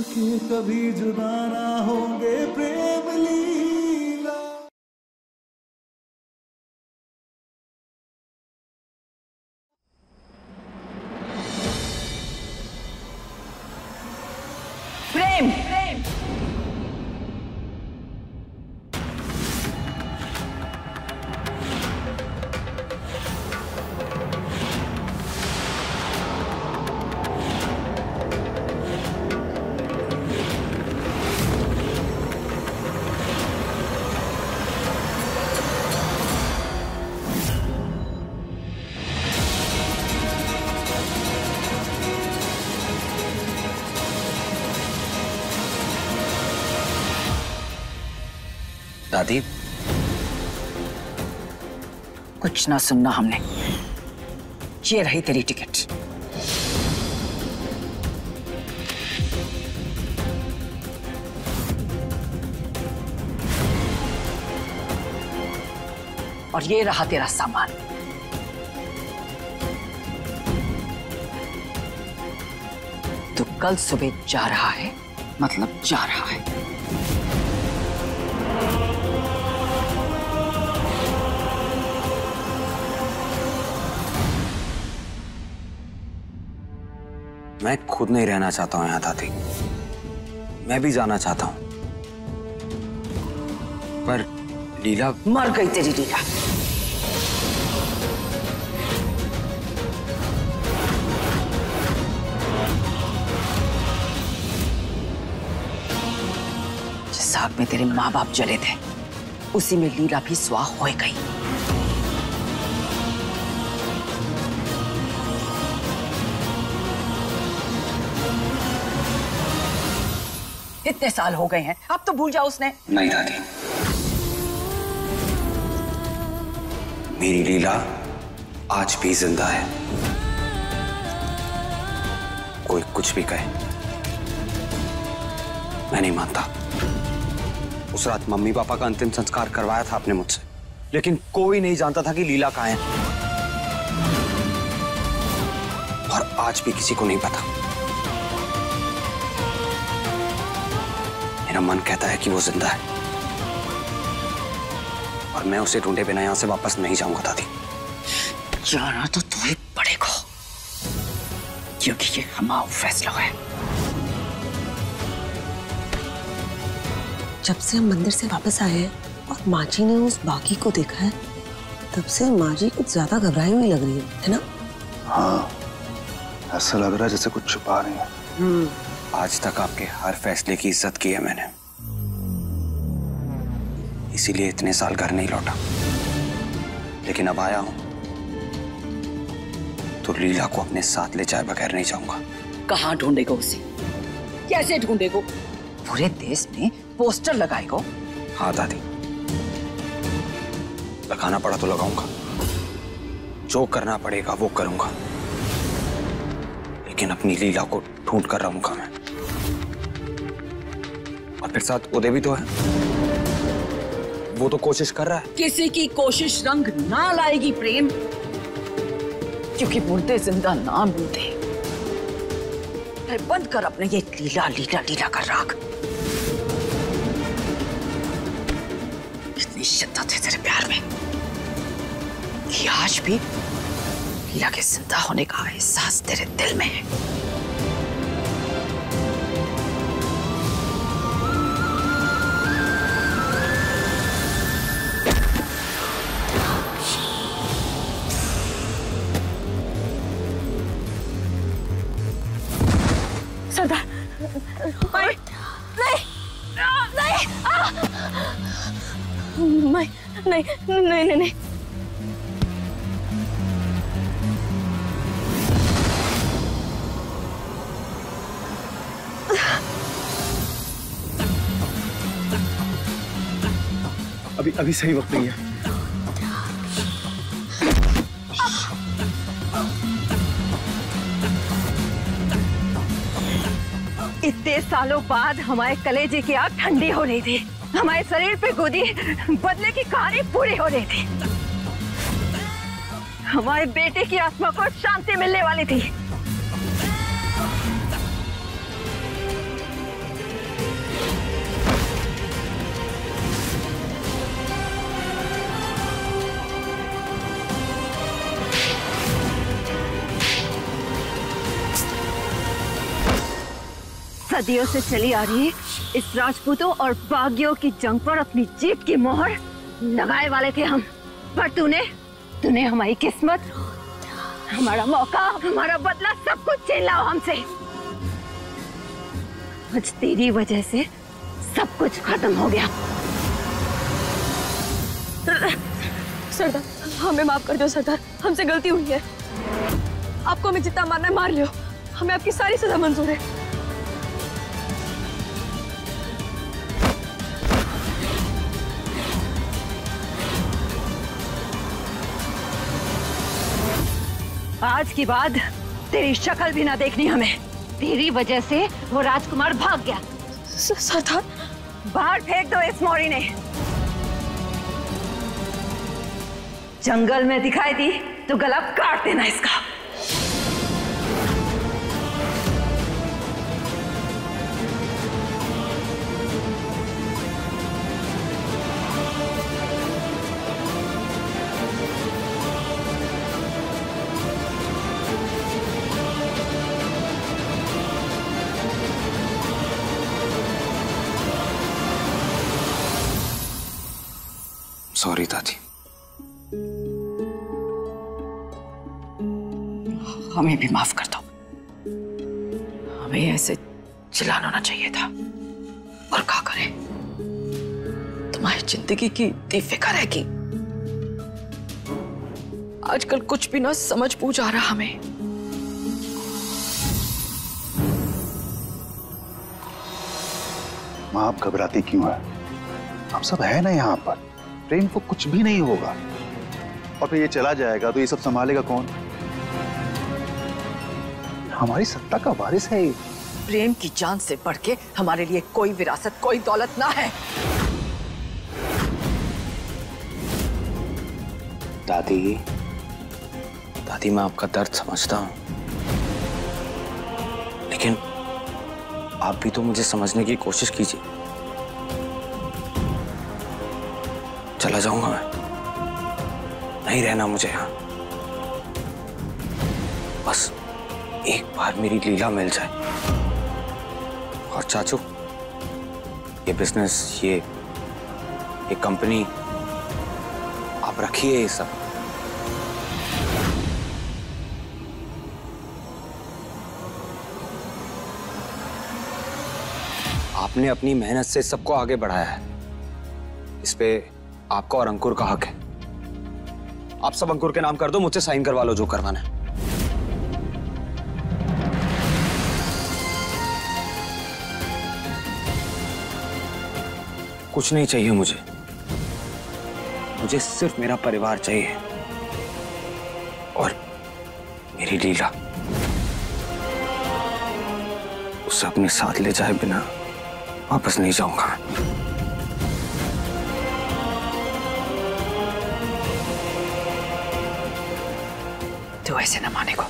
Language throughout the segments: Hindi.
के कभी जुदा ना होंगे प्रेम लीला। प्रेम प्रेम दादी, कुछ ना सुनना हमने। ये रही तेरी टिकट। और ये रहा तेरा सामान। तू कल सुबह जा रहा है, मतलब जा रहा है। मैं खुद नहीं रहना चाहता हूं यहाँ दादी। मैं भी जाना चाहता हूं, पर लीला। मर गई तेरी लीला। जिस आग में तेरे माँ बाप जले थे, उसी में लीला भी स्वाह हो गई। इतने साल हो गए हैं, अब तो भूल जाओ उसने। नहीं दादी, मेरी लीला आज भी जिंदा है। कोई कुछ भी कहे, मैं नहीं मानता। उस रात मम्मी पापा का अंतिम संस्कार करवाया था आपने मुझसे, लेकिन कोई नहीं जानता था कि लीला कहाँ है। और आज भी किसी को नहीं पता। मेरा मन कहता है कि वो जिंदा है, और मैं उसे ढूंढे बिना यहां से वापस नहीं जाऊंगा दादी। जाना तो तुम्हें पड़ेगा, क्योंकि ये हमारा फैसला है। जब से हम मंदिर से वापस आए हैं और माँ जी ने उस बाकी को देखा है, तब से माँ जी कुछ ज्यादा घबराई हुई लग रही है ना? हाँ, ऐसा लग रहा है जैसे कुछ छुपा रही है। आज तक आपके हर फैसले की इज्जत की है मैंने, इसीलिए इतने साल घर नहीं लौटा। लेकिन अब आया हूं तो लीला को अपने साथ ले जाए बगैर नहीं जाऊंगा। कहाँ ढूंढेगा उसे? कैसे ढूंढेगा? पूरे देश में पोस्टर लगाएगा? हाँ दादी, लगाना पड़ा तो लगाऊंगा, जो करना पड़ेगा वो करूंगा, लेकिन अपनी लीला को ढूंढ कर रहूंगा मैं। और फिर साथ उदय भी तो है, वो तो कोशिश कर रहा है। किसी की कोशिश रंग ना लाएगी प्रेम, क्योंकि मुर्दे जिंदा ना मिलते। बंद कर अपने ये लीला लीला लीला का राग। कितनी शिद्दत है तेरे प्यार में कि आज भी लीला के जिंदा होने का एहसास तेरे दिल में है। सरदार, नहीं, नहीं, नहीं, नहीं, नहीं। अभी सही वक्त नहीं है। इतने सालों बाद हमारे कलेजे की आग ठंडी हो रही थी, हमारे शरीर पे गोदी बदले की कहानी पूरी हो रही थी, हमारे बेटे की आत्मा को शांति मिलने वाली थी। सदियों से चली आ रही इस राजपूतों और बागियों की जंग पर अपनी जीत की मोहर लगाए वाले थे हम। पर तूने हमारी किस्मत, हमारा मौका, हमारा बदला सब कुछ छीन लाओ हमसे। आज तेरी वजह से सब कुछ खत्म हो गया। सरदार, हमें माफ कर दो सरदार, हमसे गलती हुई है। आपको हमें जितना मारना है मार लो, हमें आपकी सारी सजा मंजूर है। आज के बाद तेरी शक्ल भी ना देखनी हमें। तेरी वजह से वो राजकुमार भाग गया। सरदार, बाहर फेंक दो इस मौरी ने। जंगल में दिखाई दी तो गला काट देना इसका। सॉरी दादी। हमें भी माफ कर दो। हमें ऐसे चिल्लाना ना चाहिए था। और क्या करें, तुम्हारी जिंदगी की इतनी फिक्र है कि आजकल कुछ भी ना समझ बूझ आ रहा हमें। माँ, आप घबराती क्यों है? हम सब है ना यहाँ पर। प्रेम को कुछ भी नहीं होगा, और फिर ये चला जाएगा तो ये सब संभालेगा कौन? हमारी सत्ता का वारिस है ये। प्रेम की जान से बढ़ के हमारे लिए कोई विरासत, कोई दौलत ना है। दादी, मैं आपका दर्द समझता हूं, लेकिन आप भी तो मुझे समझने की कोशिश कीजिए। चला जाऊंगा मैं, नहीं रहना मुझे यहाँ। बस एक बार मेरी लीला मिल जाए। और चाचू, ये बिजनेस, ये कंपनी आप रखिए ये सब। आपने अपनी मेहनत से सबको आगे बढ़ाया है, इस पे आपका और अंकुर का हक है। आप सब अंकुर के नाम कर दो, मुझसे साइन करवा लो जो करवाना है। कुछ नहीं चाहिए मुझे सिर्फ मेरा परिवार चाहिए और मेरी लीला। उसे अपने साथ ले जाए बिना वापस नहीं जाऊंगा मैं। तो ऐसे न माने को।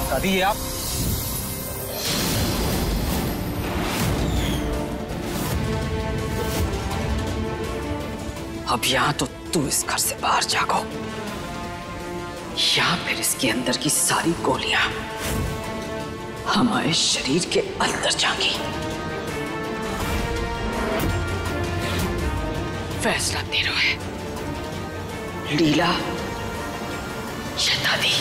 दादी, ये आप? अब यहाँ तो तू इस घर से बाहर जागो, या फिर इसके अंदर की सारी गोलियां हमारे शरीर के अंदर जाएंगी। फैसला तेरा है, लीला या दादी।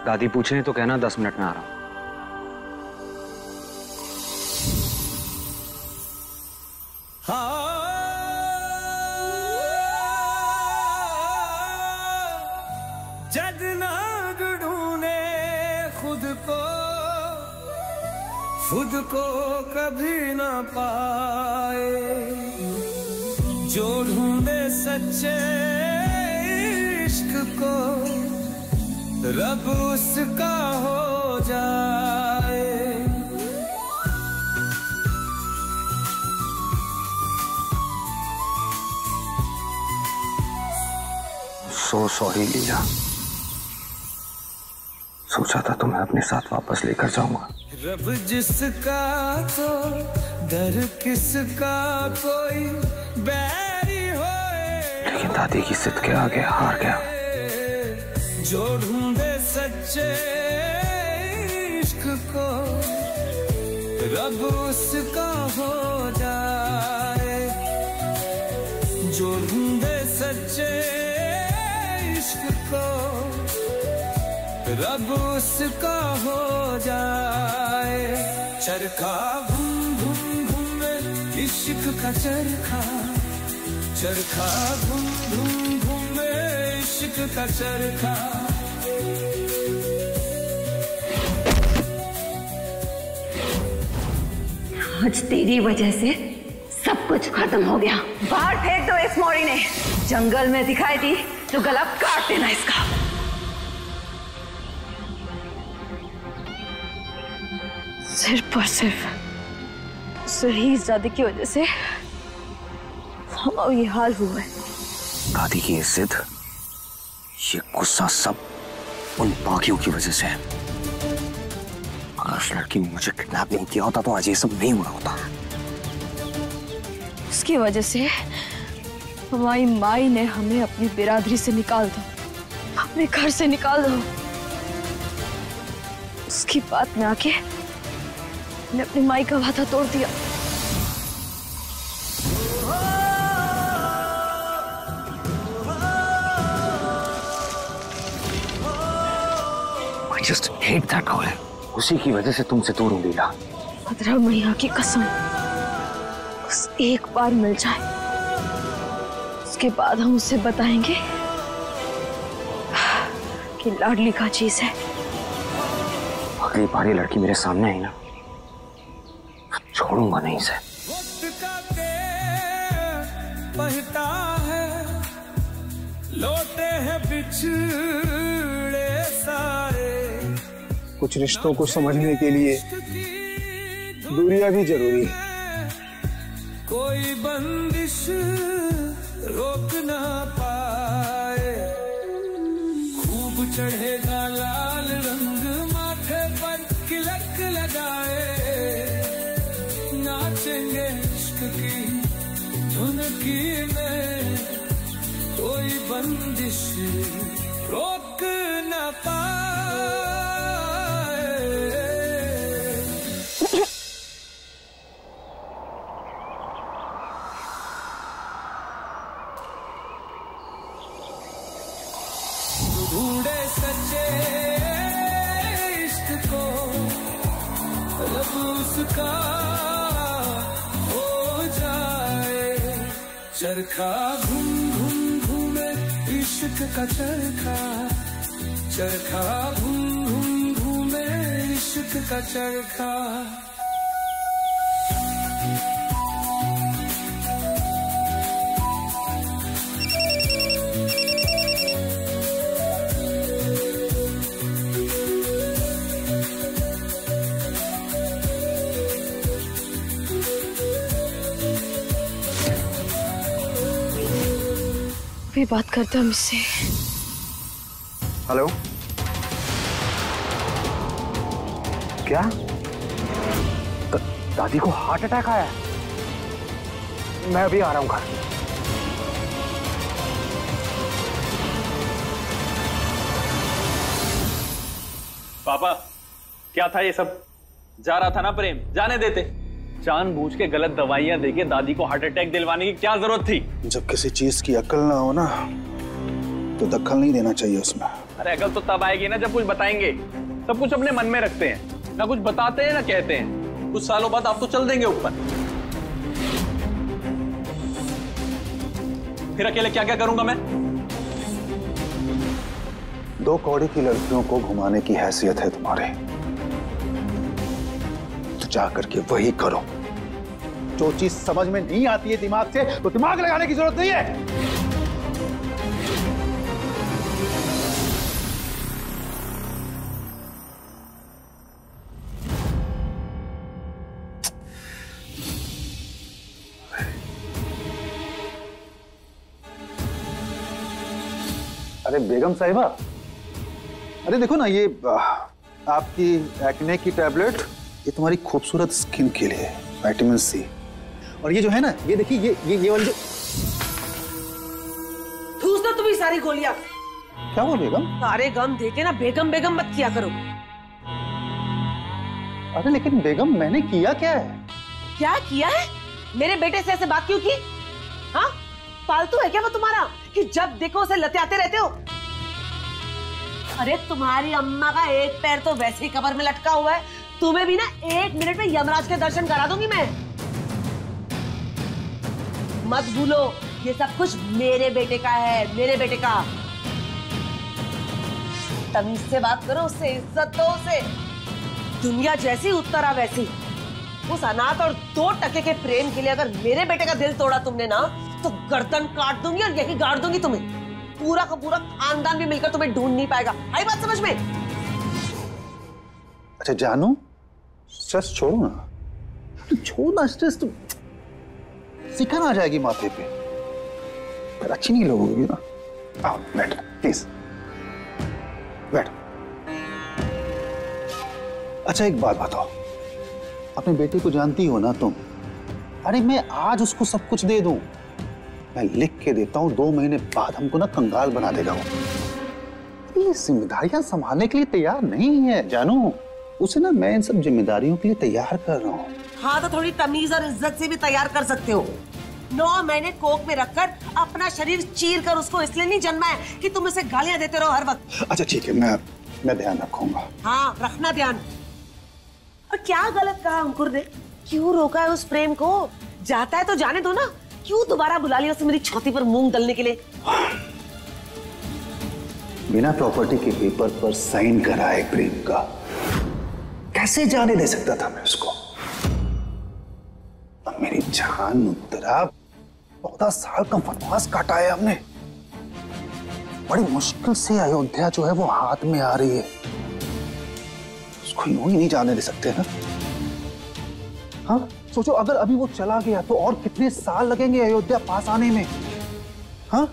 दादी पूछे तो कहना 10 मिनट में आ रहा हूं। जद नाग ढूंढे खुद को कभी ना पाए, जो ढूंढे सच्चे इश्क को रब उसका हो जाए। सो सॉरी लीला, सोचा था तुम्हें अपने साथ वापस लेकर जाऊंगा। रब जिसका तो दर किसका, कोई बैरी होए, लेकिन दादी की जिद के आगे हार गया। जो ढूंढे सच्चे इश्क को रब उसका हो जाए, जो ढूंढे सच्चे इश्क को रब उसका हो जाए। चरखा घूम घूम घूमे इश्क का चरखा, चरखा घूम घूम घूमे इश्क का चरखा। आज तेरी वजह से सब कुछ खत्म हो गया। बाहर फेंक दो इस मौरी ने, जंगल में दिखाई दी तो गला काट देना इसका। सिर्फ और सिर्फ शहीजादे की वजह से हमारा ये हाल हुआ है। दादी की जिद, ये गुस्सा सब उन बागियों की वजह से है। अगर उस लड़की ने मुझे किडनैप नहीं किया होता तो आज ये सब नहीं हुआ होता। इसकी वजह से हमारी माई ने हमें अपनी बिरादरी से निकाल दो, अपने घर से निकाल दो। उसकी बात में आके मैंने अपनी माई का वादा तोड़ दिया। I just hate that girl. उसी की वजह से तुमसे दूर हूँ लीला। खतरा मैया की कसम, बस एक बार मिल जाए, उसके बाद हम उसे बताएंगे कि लाडली का चीज है। अगली बार ये लड़की मेरे सामने आई ना, छोड़ूंगा नहीं इसे। वक्त का बहता है, लौटे हैं बिछड़े सारे। कुछ रिश्तों को समझने के लिए दूरियां भी जरूरी है। कोई बंदिश रोक ना पाए, खूब चढ़ेगा लाल रंग माथे पर तिलक लगाए, नाचेंगे इश्क की धुन की में, कोई बंदिश रोक ना पाए। ढूंढे सच्चे इश्क को रब उसका हो जाए। चरखा घूम घूम घूमे इश्क का चरखा, चरखा घूम घूम घूमे इश्क का चरखा। भी बात करते हम इससे। हेलो, क्या? दादी को हार्ट अटैक आया है। मैं अभी आ रहा हूँ घर। पापा, क्या था ये सब? जा रहा था ना प्रेम, जाने देते। जानबूझ के गलत दवाइयां देके दादी को हार्ट अटैक दिलवाने की क्या जरूरत थी? जब किसी चीज की अक्ल ना हो ना तो दखल नहीं देना चाहिए उसमें। अरे अकल तो तब आएगी ना जब कुछ बताएंगे। सब कुछ अपने मन में रखते हैं, ना कुछ बताते हैं ना कहते हैं। कुछ सालों बाद आप तो चल देंगे ऊपर। फिर अकेले क्या क्या करूंगा मैं? 2 कौड़ी की लड़कियों को घुमाने की हैसियत है तुम्हारे, तो जा करके वही करो। जो चीज समझ में नहीं आती है दिमाग से, तो दिमाग लगाने की जरूरत नहीं है। अरे बेगम साहिबा, अरे देखो ना, ये आपकी एक्ने की टैबलेट, ये तुम्हारी खूबसूरत स्किन के लिए, विटामिन सी। और ये जो है ना, ये देखिए, ये वाली जो, ठूस दो तुम्हें सारी गोलियां। क्या हुआ बेगम? सारे गम देके ना बेगम बेगम मत किया करो। अरे लेकिन बेगम, मैंने किया क्या है? क्या किया है? मेरे बेटे से ऐसे बात क्यों की? हाँ, फालतू है क्या वो तुम्हारा कि जब देखो उसे लत्याते रहते हो? अरे तुम्हारी अम्मा का एक पैर तो वैसे ही कब्र में लटका हुआ है, तुम्हें भी ना 1 मिनट में यमराज के दर्शन करा दूंगी मैं। मत भूलो, ये सब कुछ मेरे बेटे का है, मेरे बेटे का। तमीज से बात करो उससे, इज्जत दो उसे। दुनिया जैसी उत्तरा वैसी। उस अनाथ और 2 टके के प्रेम के लिए अगर मेरे बेटे का दिल तोड़ा तुमने ना, तो गर्दन काट दूंगी और यही गाड़ दूंगी तुम्हें। पूरा का पूरा खानदान भी मिलकर तुम्हें ढूंढ नहीं पाएगा। आई बात समझ में? अच्छा जानू, स्ट्रेस छोड़ो ना, छोड़ो ना स्ट्रेस, तो सिकन आ जाएगी माथे पे, फिर अच्छी नहीं लगोगी ना। आओ बैठ, प्लीज बैठ। अच्छा एक बात बताओ, अपने बेटे को जानती हो ना तुम? अरे मैं आज उसको सब कुछ दे दूं, मैं लिख के देता हूं, 2 महीने बाद हमको ना कंगाल बना देगा वो। ये जिम्मेदारियां संभालने के लिए तैयार नहीं है जानू। उसे ना मैं इन सब जिम्मेदारियों के लिए तैयार कर रहा हूँ। हाँ, तो थोड़ी तमीज और इज्जत से भी तैयार कर सकते हो। 9 महीने कोख में रखकर अपना शरीर चीर कर उसको इसलिए नहीं जन्मा है कि तुम उसे गालियां देते रहो हर वक्त। अच्छा ठीक है, मैं ध्यान रखूंगा। हाँ, रखना ध्यान। और क्या गलत कहा अंकुर ने? क्यों रोका है उस प्रेम को? जाता है तो जाने दो ना, क्यों दोबारा बुला लिया उसे मेरी छाती पर मूंग दलने के लिए? बिना प्रॉपर्टी के पेपर पर साइन कराए प्रेम का, कैसे जाने दे सकता था मैं उसको? अब मेरी जान उत्तरा, 14 साल का वनवास काटा है हमने, बड़ी मुश्किल से अयोध्या जो है वो हाथ में आ रही है, उसको यूं ही नहीं जाने दे सकते ना। हाँ सोचो, अगर अभी वो चला गया तो और कितने साल लगेंगे अयोध्या पास आने में? हाँ,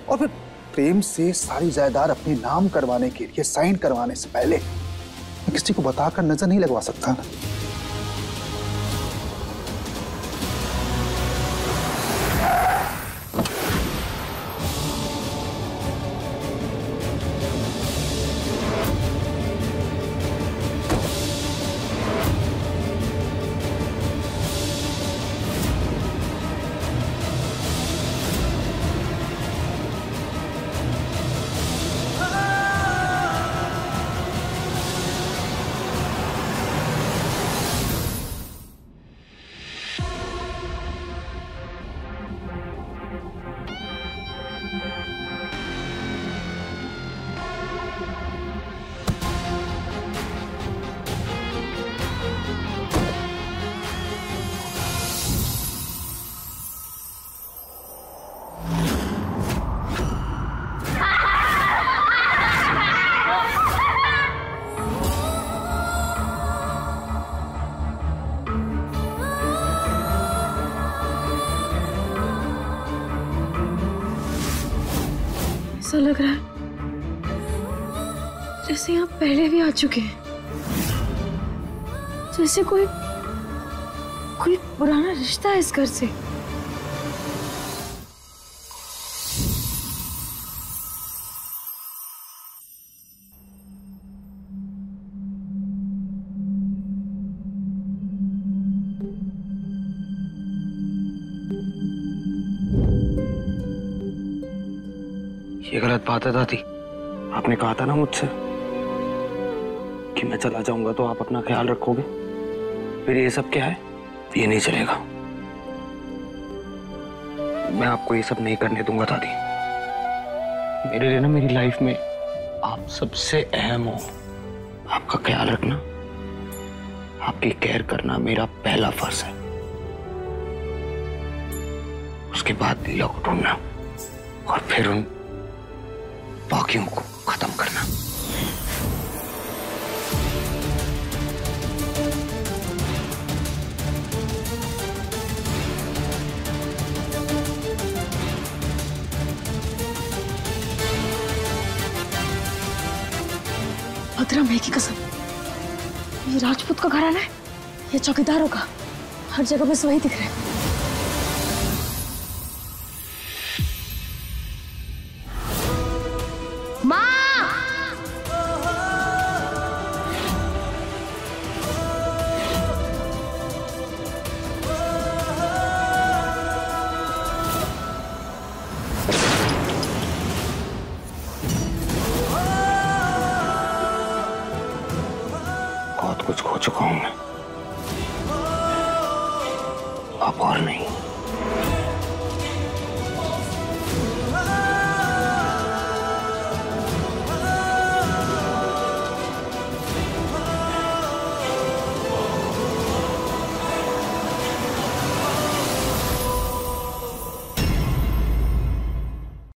और फिर प्रेम से सारी जायदाद अपने नाम करवाने के लिए साइन करवाने से पहले मैं किसी को बताकर नजर नहीं लगवा सकता ना। ऐसा लग रहा है जैसे यहाँ पहले भी आ चुके हैं, जैसे कोई पुराना रिश्ता है इस घर से। ये गलत बात है दादी। आपने कहा था ना मुझसे कि मैं चला जाऊंगा तो आप अपना ख्याल रखोगे। फिर ये सब क्या है? ये नहीं चलेगा। मैं आपको ये सब नहीं करने दूंगा दादी। मेरे लिए ना, मेरी लाइफ में आप सबसे अहम हो। आपका ख्याल रखना, आपकी केयर करना मेरा पहला फर्ज है। उसके बाद लोग ढूंढना और फिर उन बाकियों को खत्म करना। भद्रा मैं की कसम, ये राजपूत का घराना है या चौकीदारों का? हर जगह बस वही दिख रहा है। बहुत कुछ खो चुका हूं मैं, अब और नहीं।